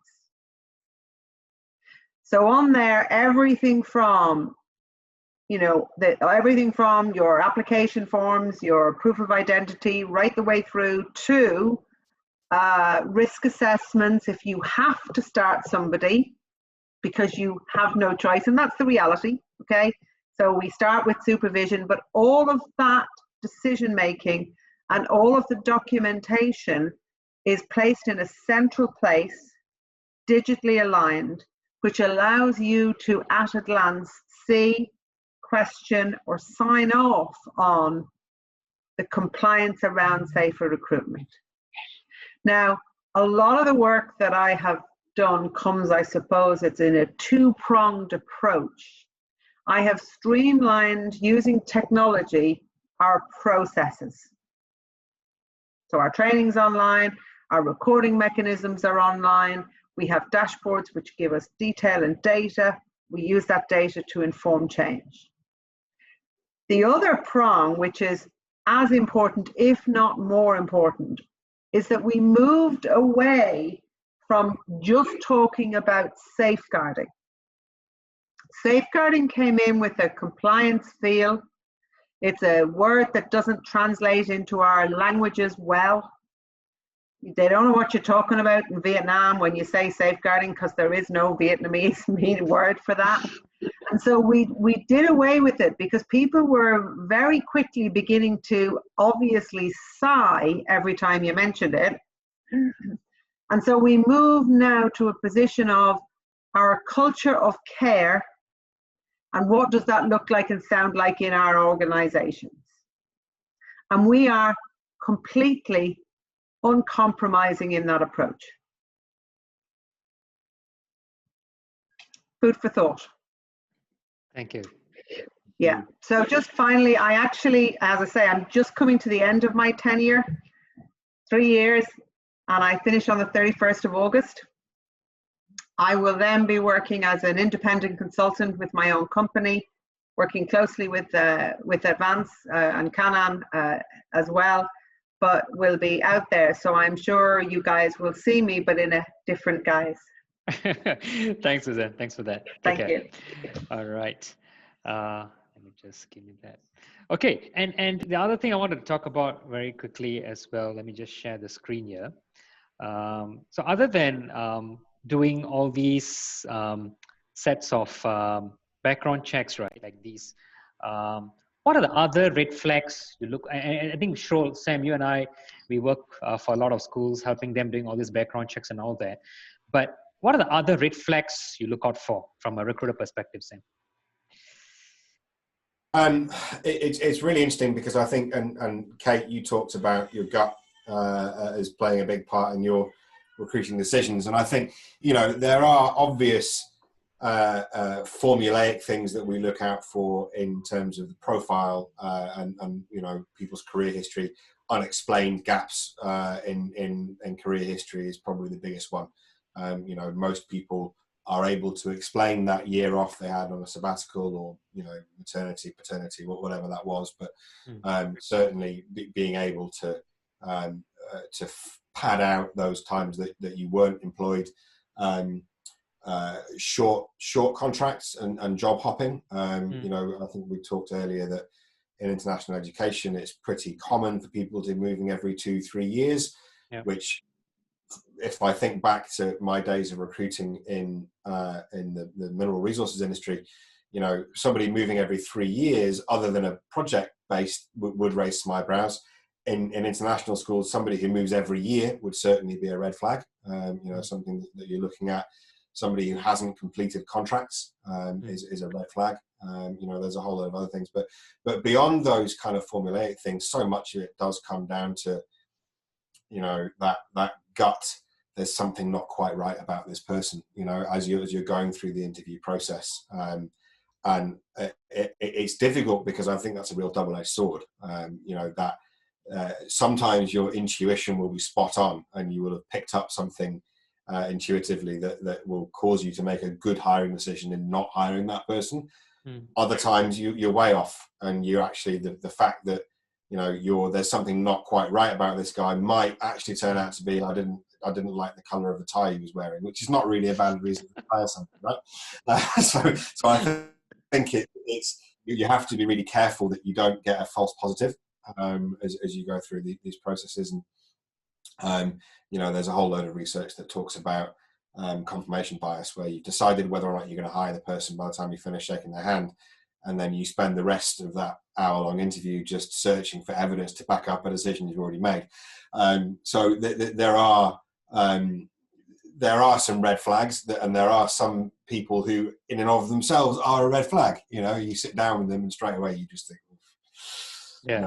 So on there, everything from, everything from your application forms, your proof of identity, right the way through to risk assessments if you have to start somebody because you have no choice, and that's the reality, okay? So we start with supervision, but all of that decision making and all of the documentation is placed in a central place, digitally aligned, which allows you to, at a glance, see, question, or sign off on the compliance around safer recruitment. Now, a lot of the work that I have done comes, I suppose, it's in a two-pronged approach. I have streamlined, using technology, our processes. So our training's online, our recording mechanisms are online, we have dashboards which give us detail and data. We use that data to inform change. The other prong, which is as important, if not more important, is that we moved away from just talking about safeguarding. Safeguarding came in with a compliance feel. It's a word that doesn't translate into our languages well. They don't know what you're talking about in Vietnam when you say safeguarding, because there is no Vietnamese word for that. And so we did away with it because people were very quickly beginning to obviously sigh every time you mentioned it. And so we move now to a position of our culture of care and what does that look like and sound like in our organizations. And we are completely uncompromising in that approach. Food for thought. Thank you. Yeah, so just finally, I actually, as I say, I'm just coming to the end of my tenure, 3 years, and I finish on the 31st of August. I will then be working as an independent consultant with my own company, working closely with Avvanz and Canon as well, but will be out there. So I'm sure you guys will see me, but in a different guise. Thanks, Suzanne. Thanks for that. Thank you. All right. Let me just give me that. Okay, and the other thing I wanted to talk about very quickly as well, let me just share the screen here. So other than doing all these sets of background checks, right, like these, what are the other red flags you look? I think, sure, Sam, you and I, we work for a lot of schools, helping them doing all these background checks and all that. But what are the other red flags you look out for from a recruiter perspective, Sam? It's really interesting because I think, and Kate, you talked about your gut as playing a big part in your recruiting decisions. And I think, you know, there are obvious formulaic things that we look out for in terms of the profile and you know, people's career history. Unexplained gaps in career history is probably the biggest one. You know, most people are able to explain that year off they had on a sabbatical or, you know, maternity, paternity, whatever that was. But certainly being able to pad out those times that you weren't employed, short contracts and job hopping. You know, I think we talked earlier that in international education, it's pretty common for people to be moving every 2-3 years, which, if I think back to my days of recruiting in the mineral resources industry, you know, somebody moving every 3 years, other than a project based, would raise some eyebrows. In international schools, somebody who moves every year would certainly be a red flag. You know, something that you're looking at. Somebody who hasn't completed contracts is a red flag. You know, there's a whole lot of other things, but beyond those kind of formulaic things, so much of it does come down to, you know, that gut. There's something not quite right about this person, you know, as you're going through the interview process. And it's difficult because I think that's a real double-edged sword. You know, that sometimes your intuition will be spot on and you will have picked up something intuitively that will cause you to make a good hiring decision in not hiring that person. Other times you're way off, and you're actually, the fact that, you know, there's something not quite right about this guy might actually turn out to be, I didn't like the color of the tie he was wearing, which is not really a valid reason to hire something, right? So I think it's you have to be really careful that you don't get a false positive as you go through these processes. And you know, there's a whole load of research that talks about confirmation bias, where you've decided whether or not you're going to hire the person by the time you finish shaking their hand, and then you spend the rest of that hour-long interview just searching for evidence to back up a decision you've already made. So there are some red flags, and there are some people who, in and of themselves, are a red flag. You know, you sit down with them, and straight away you just think, and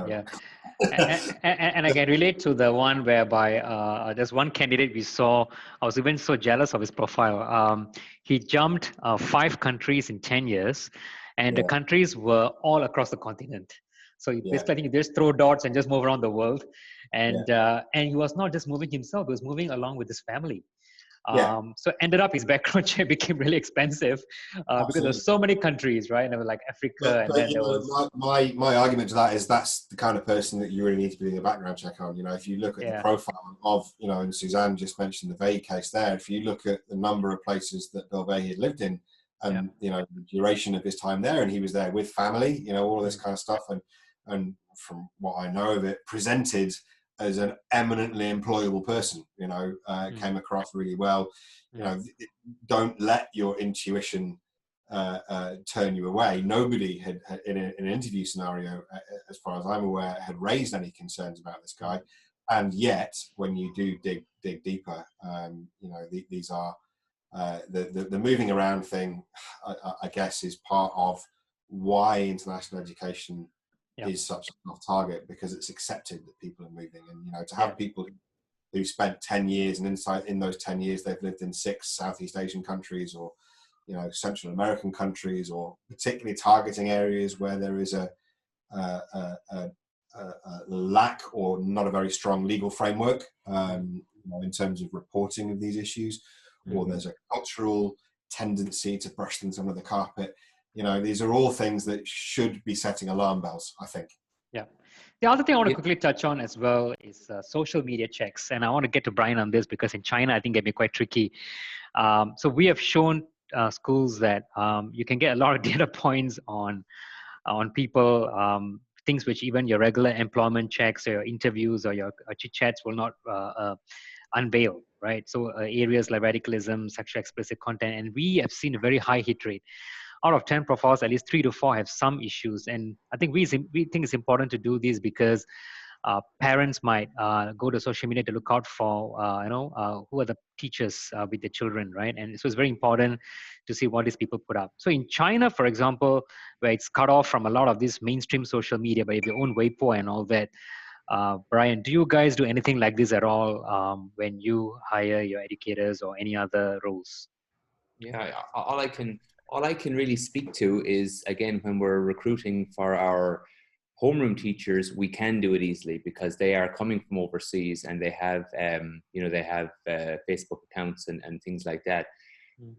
I can relate to the one whereby there's one candidate we saw. I was even so jealous of his profile. He jumped 5 countries in 10 years, and the countries were all across the continent. So basically, I think you just throw dots and just move around the world. And he was not just moving himself; he was moving along with his family. So ended up his background check became really expensive because there's so many countries, right? And there was like Africa, and then there was my argument to that is that's the kind of person that you really need to be doing a background check on. You know, if you look at the profile of, you know, and Suzanne just mentioned the Vey case there. If you look at the number of places that Bill Vey had lived in, and you know, the duration of his time there, and he was there with family, you know, all this kind of stuff, and from what I know of it, presented as an eminently employable person, you know, came across really well. You know, don't let your intuition turn you away. Nobody had in an interview scenario, as far as I'm aware, had raised any concerns about this guy. And yet, when you do dig deeper, you know, these are the moving around thing. I guess is part of why international education is such a tough target, because it's accepted that people are moving, and you know, to have people who spent 10 years, and in those 10 years they've lived in 6 Southeast Asian countries, or you know, Central American countries, or particularly targeting areas where there is a lack or not a very strong legal framework, you know, in terms of reporting of these issues, or there's a cultural tendency to brush things under the carpet. You know, these are all things that should be setting alarm bells, I think. Yeah. The other thing I want to quickly touch on as well is social media checks. And I want to get to Brian on this, because in China, I think it can be quite tricky. So we have shown schools that you can get a lot of data points on people, things which even your regular employment checks or your interviews or your chit-chats will not unveil, right? So areas like radicalism, sexual explicit content, and we have seen a very high hit rate. Out of 10 profiles, at least 3 to 4 have some issues. And I think we think it's important to do this because parents might go to social media to look out for, who are the teachers with the children, right? And so it's very important to see what these people put up. So in China, for example, where it's cut off from a lot of this mainstream social media, but if you own Weibo and all that, Brian, do you guys do anything like this at all when you hire your educators or any other roles? Yeah, all I can really speak to is, again, when we're recruiting for our homeroom teachers, we can do it easily because they are coming from overseas and they have, Facebook accounts and things like that.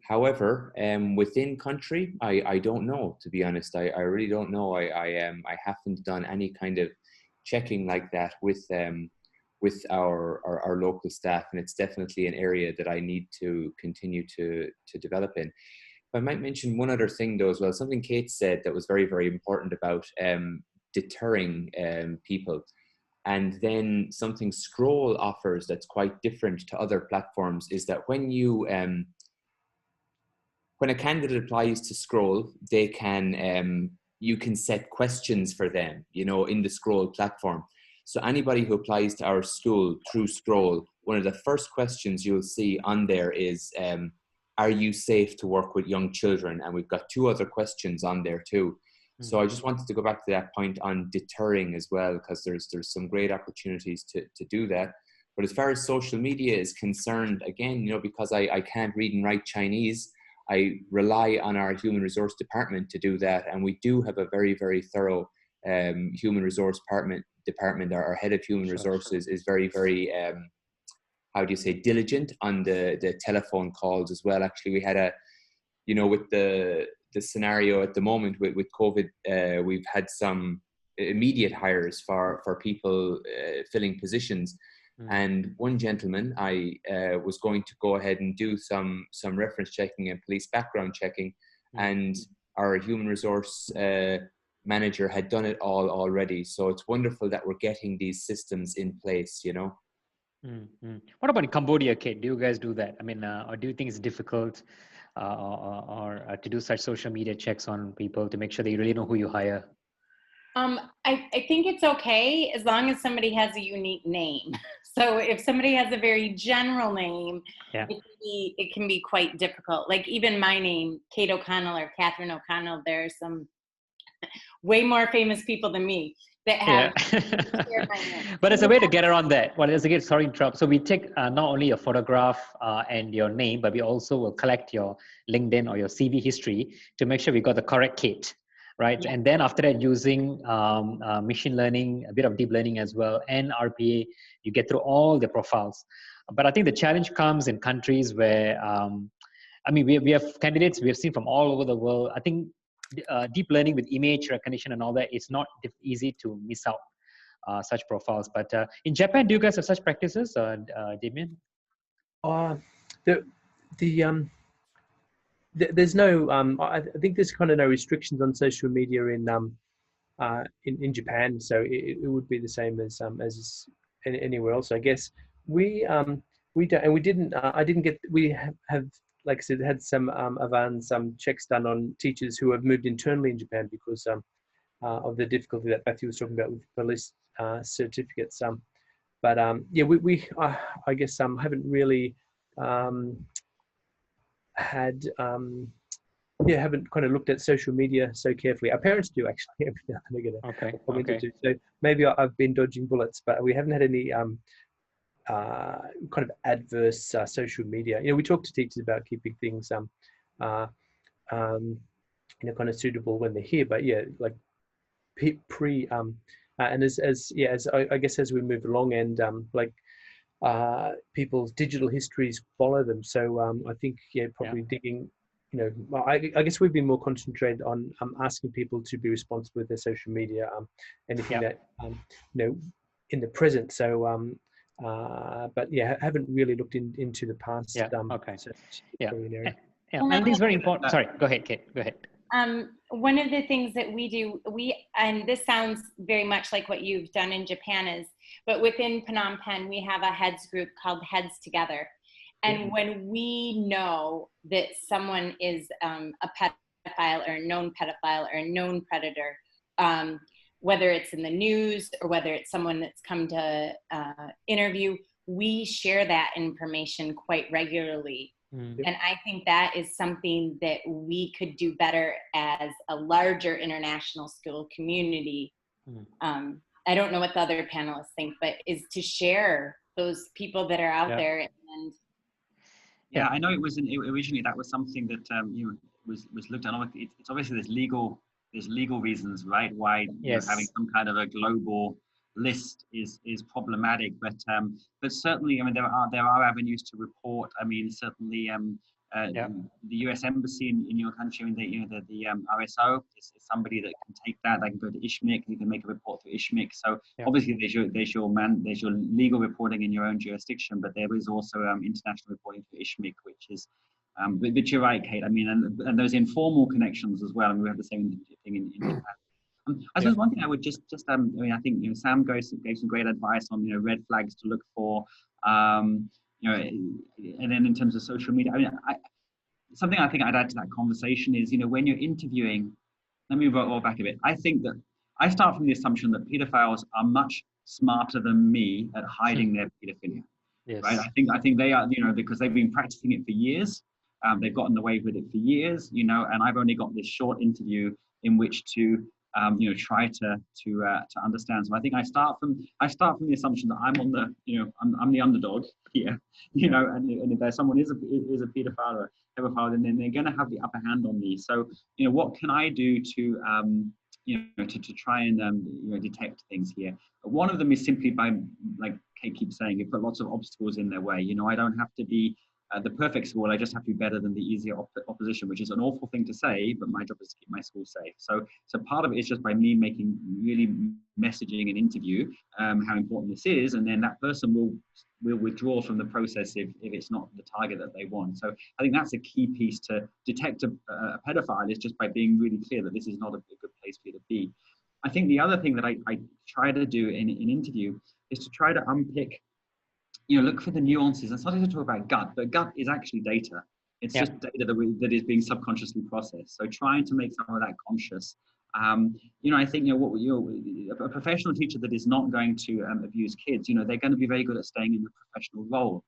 However, within country, I don't know, to be honest. I really don't know. I haven't done any kind of checking like that with our local staff, and it's definitely an area that I need to continue to develop in. I might mention one other thing though as well, something Kate said that was very, very important about deterring people. And then something Scroll offers that's quite different to other platforms is that when you when a candidate applies to Scroll, they can you can set questions for them, you know, in the Scroll platform. So anybody who applies to our school through Scroll, one of the first questions you'll see on there is, are you safe to work with young children? And we've got 2 other questions on there too. So I just wanted to go back to that point on deterring as well, because there's some great opportunities to do that. But as far as social media is concerned, again, you know, because I can't read and write Chinese, I rely on our human resource department to do that. And we do have a very, very thorough human resource department. Our head of human resources is very, very, diligent on the telephone calls as well. Actually, we had with the scenario at the moment with COVID, we've had some immediate hires for people filling positions. And one gentleman, I was going to go ahead and do some reference checking and police background checking, and our human resource manager had done it all already. So it's wonderful that we're getting these systems in place, you know. What about in Cambodia, Kate? Do you guys do that? I mean, or do you think it's difficult or to do such social media checks on people to make sure they really know who you hire? I think it's okay as long as somebody has a unique name. So if somebody has a very general name, it can be quite difficult. Like even my name, Kate O'Connell or Kathryn O'Connell, there are some way more famous people than me that have shared my name. But there's a way to get around that. Well, sorry to interrupt. So we take not only your photograph and your name, but we also will collect your LinkedIn or your CV history to make sure we got the correct Kate. Right. Yeah. And then after that, using machine learning, a bit of deep learning as well, and RPA, you get through all the profiles. But I think the challenge comes in countries where, we have candidates we have seen from all over the world. I think deep learning with image recognition and all that, it's not easy to miss out such profiles. But in Japan, do you guys have such practices, Damien? There's no, I think there's kind of no restrictions on social media in Japan, so it would be the same as anywhere else, I guess. We don't, and we didn't. We have like I said, had some Avvanz checks done on teachers who have moved internally in Japan because of the difficulty that Matthew was talking about with police certificates. But yeah, I guess haven't really haven't kind of looked at social media so carefully. Our parents do actually. Every now and again, Okay. So maybe I've been dodging bullets, but we haven't had any kind of adverse social media. We talk to teachers about keeping things kind of suitable when they're here, but yeah, like and as I guess as we move along and people's digital histories follow them. So I think probably digging. I guess we've been more concentrated on asking people to be responsible with their social media, anything that in the present. So but yeah, haven't really looked into the past. And I think it's very important. Sorry, go ahead, Kate. Go ahead. One of the things that we do, and this sounds very much like what you've done in Japan but within Phnom Penh, we have a heads group called Heads Together. And when we know that someone is a pedophile or a known pedophile or a known predator, whether it's in the news or whether it's someone that's come to interview, we share that information quite regularly. And I think that is something that we could do better as a larger international school community. I don't know what the other panelists think, but is to share those people that are out there. And yeah, I know it was originally that was something that was looked at. It's obviously there's legal reasons, right? Why having some kind of a global list is problematic, but certainly, I mean, there are avenues to report. I mean, certainly, the U.S. Embassy in your country, the RSO is somebody that can take that. They can go to ISHMIC. You can make a report through ISHMIC. So obviously, there's your legal reporting in your own jurisdiction, but there is also international reporting through ISHMIC, which is. But you're right, Kate. I mean, and those informal connections as well. I mean, we have the same thing in Japan. I suppose one thing I would just I mean, I think Sam gave some great advice on red flags to look for, and then in terms of social media. I mean, something I think I'd add to that conversation is when you're interviewing. Let me roll back a bit. I think that I start from the assumption that pedophiles are much smarter than me at hiding their pedophilia. Yes. Right. I think they are because they've been practicing it for years. They've gotten away with it for years. And I've only got this short interview in which to try to understand. So I think I start from the assumption that I'm on the, I'm the underdog here, and if there's someone is a pedophile or a pedophile, then they're going to have the upper hand on me. So, what can I do to try and detect things here? One of them is simply by, like Kate keeps saying, you put lots of obstacles in their way. I don't have to be the perfect school. I just have to be better than the easier opposition, which is an awful thing to say, but my job is to keep my school safe. So part of it is just by me making really messaging an interview how important this is, and then that person will withdraw from the process if it's not the target that they want. So I think that's a key piece to detect a pedophile, is just by being really clear that this is not a good place for you to be. I think the other thing that I try to do in an interview is to try to unpick, look for the nuances and starting to talk about gut, but gut is actually data. It's just data that is being subconsciously processed. So trying to make some of that conscious. I think a professional teacher that is not going to abuse kids, they're going to be very good at staying in the professional role.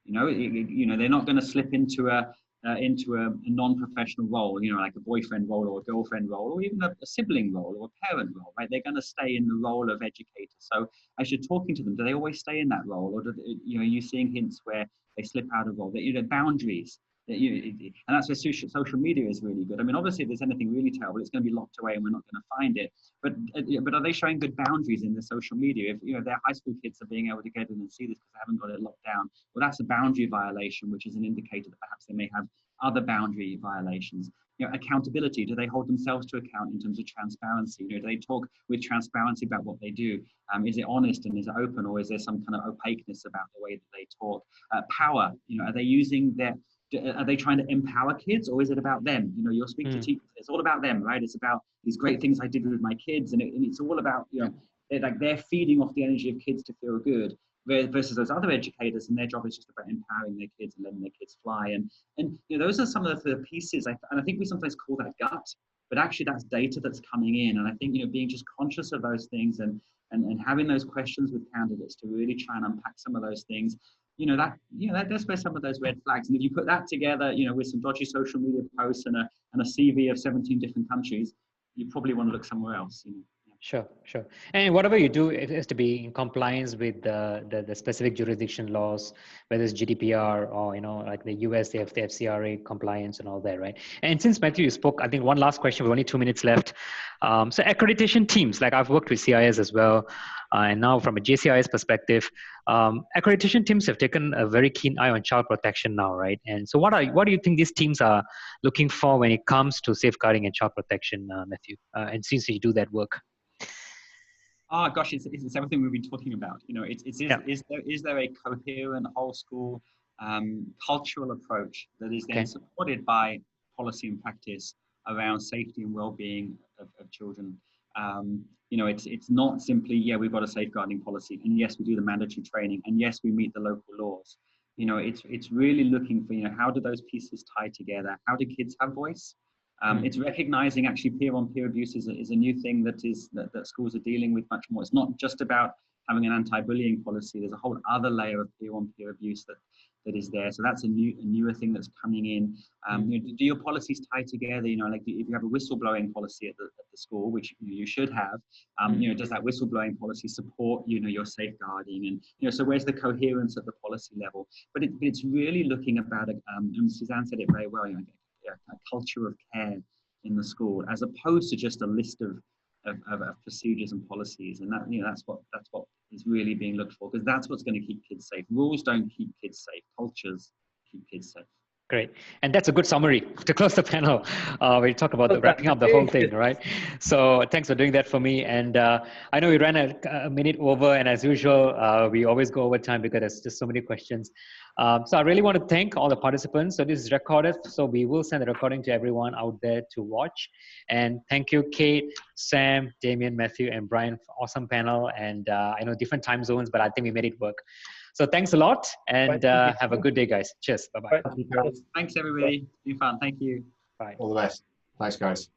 They're not going to slip into a non-professional role, like a boyfriend role or a girlfriend role, or even a sibling role or a parent role, right? They're going to stay in the role of educator. So as you're talking to them, do they always stay in that role, or are you seeing hints where they slip out of role? That boundaries. And that's where social media is really good. I mean, obviously, if there's anything really terrible, it's going to be locked away and we're not going to find it. But are they showing good boundaries in the social media? If their high school kids are being able to get in and see this because they haven't got it locked down, well, that's a boundary violation, which is an indicator that perhaps they may have other boundary violations. Accountability. Do they hold themselves to account in terms of transparency? Do they talk with transparency about what they do? Is it honest and is it open, or is there some kind of opaqueness about the way that they talk? Power. Are they using their Are they trying to empower kids, or is it about them? You'll speak to teachers, it's all about them, right? It's about these great things I did with my kids, and it's all about, they're feeding off the energy of kids to feel good. versus those other educators, and their job is just about empowering their kids and letting their kids fly. And you know, those are some of the pieces, and I think we sometimes call that gut, but actually that's data that's coming in. And I think, you know, being just conscious of those things and having those questions with candidates to really try and unpack some of those things, you know, that does where some of those red flags. And if you put that together, you know, with some dodgy social media posts and a CV of 17 different countries, you probably want to look somewhere else, you know. Sure, sure. And whatever you do, it has to be in compliance with the specific jurisdiction laws, whether it's GDPR or, you know, like the US, they have the FCRA compliance and all that, right? And since Matthew, you spoke, I think one last question, we've only 2 minutes left. So accreditation teams, like I've worked with CIS as well, and now from a JCIS perspective, accreditation teams have taken a very keen eye on child protection now, right? And so what do you think these teams are looking for when it comes to safeguarding and child protection, Matthew? And since you do that work. Oh gosh, it's everything we've been talking about. You know, is there a coherent whole school cultural approach that is then supported by policy and practice around safety and well-being of children? You know, it's not simply, yeah, we've got a safeguarding policy, and yes, we do the mandatory training, and yes, we meet the local laws. You know, it's really looking for, you know, how do those pieces tie together? How do kids have voice? It's recognizing actually peer-on-peer abuse is a new thing that schools are dealing with much more. It's not just about having an anti-bullying policy. There's a whole other layer of peer-on-peer abuse that is there. So that's a newer thing that's coming in. You know, do your policies tie together? You know, like if you have a whistleblowing policy at the school, which you should have, you know, does that whistleblowing policy support, you know, your safeguarding? And, you know, so where's the coherence at the policy level? But it's really looking about, and Suzanne said it very well, you know, a culture of care in the school, as opposed to just a list of procedures and policies. And that, you know, that's what is really being looked for, because that's what's going to keep kids safe. Rules don't keep kids safe. Cultures keep kids safe. Great. And that's a good summary to close the panel. We talk about wrapping up the whole thing, right? So thanks for doing that for me. And I know we ran a minute over, and as usual, we always go over time because there's just so many questions. So I really want to thank all the participants. So this is recorded, so we will send the recording to everyone out there to watch. And thank you, Kate, Sam, Damien, Matthew, and Brian, for awesome panel. And I know different time zones, but I think we made it work. So thanks a lot, and have a good day, guys. Cheers. Bye-bye. Thanks, everybody. It's been fun. Thank you. Bye. All the best. Thanks, guys.